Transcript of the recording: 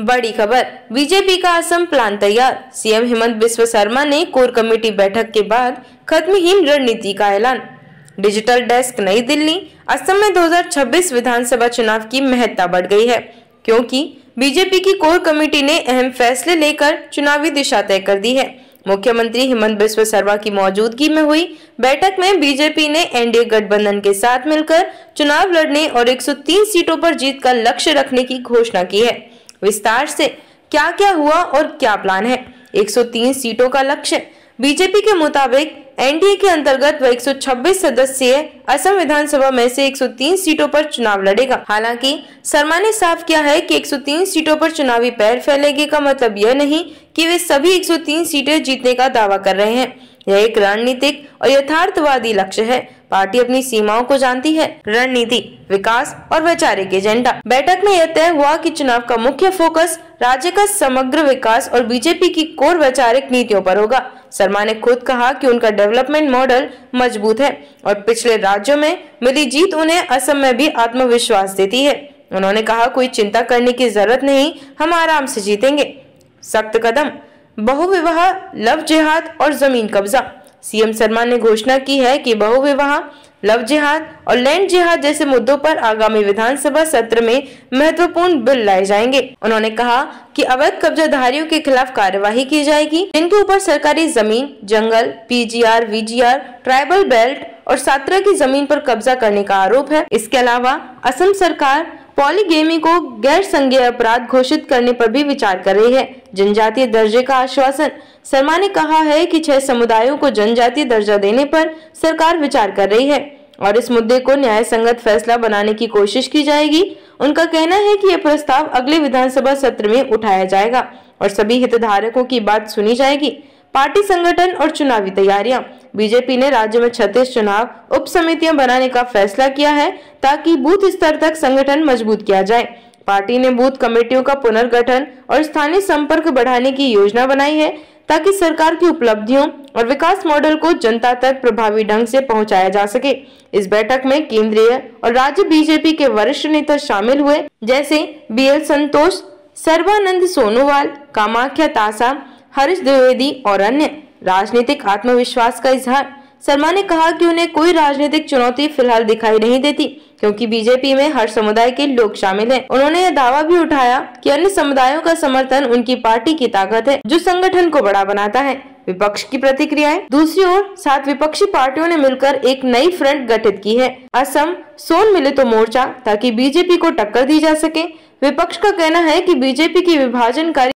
बड़ी खबर, बीजेपी का असम प्लान तैयार। सीएम हेमंत बिस्वा शर्मा ने कोर कमेटी बैठक के बाद खत्महीन रणनीति का ऐलान। डिजिटल डेस्क, नई दिल्ली। असम में 2026 विधानसभा चुनाव की महत्ता बढ़ गई है, क्योंकि बीजेपी की कोर कमेटी ने अहम फैसले लेकर चुनावी दिशा तय कर दी है। मुख्यमंत्री हेमंत बिस्वा शर्मा की मौजूदगी में हुई बैठक में बीजेपी ने एनडीए गठबंधन के साथ मिलकर चुनाव लड़ने और 103 सीटों पर जीत का लक्ष्य रखने की घोषणा की है। विस्तार से क्या क्या हुआ और क्या प्लान है। 103 सीटों का लक्ष्य। बीजेपी के मुताबिक एनडीए के अंतर्गत वह 126 सदस्यीय असम विधानसभा में से 103 सीटों पर चुनाव लड़ेगा। हालांकि शर्मा ने साफ किया है कि 103 सीटों पर चुनावी पैर फैलेगी का मतलब यह नहीं कि वे सभी 103 सीटें जीतने का दावा कर रहे हैं। यह एक रणनीतिक और यथार्थवादी लक्ष्य है। पार्टी अपनी सीमाओं को जानती है। रणनीति, विकास और वैचारिक एजेंडा। बैठक में यह तय हुआ कि चुनाव का मुख्य फोकस राज्य का समग्र विकास और बीजेपी की कोर वैचारिक नीतियों पर होगा। शर्मा ने खुद कहा कि उनका डेवलपमेंट मॉडल मजबूत है और पिछले राज्यों में मिली जीत उन्हें असम में भी आत्मविश्वास देती है। उन्होंने कहा, कोई चिंता करने की जरूरत नहीं, हम आराम से जीतेंगे। सख्त कदम, बहुविवाह, लव जिहाद और जमीन कब्जा। सीएम शर्मा ने घोषणा की है कि बहुविवाह, लव जिहाद और लैंड जिहाद जैसे मुद्दों पर आगामी विधानसभा सत्र में महत्वपूर्ण बिल लाए जाएंगे। उन्होंने कहा कि अवैध कब्जाधारियों के खिलाफ कार्यवाही की जाएगी, जिनके ऊपर सरकारी जमीन, जंगल, पीजीआर, वीजीआर, ट्राइबल बेल्ट और सात्रा की जमीन पर कब्जा करने का आरोप है। इसके अलावा असम सरकार पॉलीगेमी को गैर संज्ञेय अपराध घोषित करने पर भी विचार कर रही है। जनजातीय दर्जे का आश्वासन। शर्मा ने कहा है कि 6 समुदायों को जनजातीय दर्जा देने पर सरकार विचार कर रही है और इस मुद्दे को न्याय संगत फैसला बनाने की कोशिश की जाएगी। उनका कहना है कि यह प्रस्ताव अगले विधानसभा सत्र में उठाया जाएगा और सभी हितधारकों की बात सुनी जाएगी। पार्टी संगठन और चुनावी तैयारियां। बीजेपी ने राज्य में 36 चुनाव उप समितियां बनाने का फैसला किया है ताकि बूथ स्तर तक संगठन मजबूत किया जाए। पार्टी ने बूथ कमेटियों का पुनर्गठन और स्थानीय संपर्क बढ़ाने की योजना बनाई है ताकि सरकार की उपलब्धियों और विकास मॉडल को जनता तक प्रभावी ढंग से पहुंचाया जा सके। इस बैठक में केंद्रीय और राज्य बीजेपी के वरिष्ठ नेता शामिल हुए, जैसे बीएल संतोष, सर्बानंद सोनोवाल, कामाख्या तासा, हरीश द्विवेदी और अन्य। राजनीतिक आत्मविश्वास का इजहार। शर्मा ने कहा कि उन्हें कोई राजनीतिक चुनौती फिलहाल दिखाई नहीं देती, क्योंकि बीजेपी में हर समुदाय के लोग शामिल हैं। उन्होंने यह दावा भी उठाया कि अन्य समुदायों का समर्थन उनकी पार्टी की ताकत है, जो संगठन को बड़ा बनाता है। विपक्ष की प्रतिक्रियाएं। दूसरी ओर 7 विपक्षी पार्टियों ने मिलकर एक नई फ्रंट गठित की है, असम सोन मिलितो मोर्चा, ताकि बीजेपी को टक्कर दी जा सके। विपक्ष का कहना है कि बीजेपी की विभाजनकारी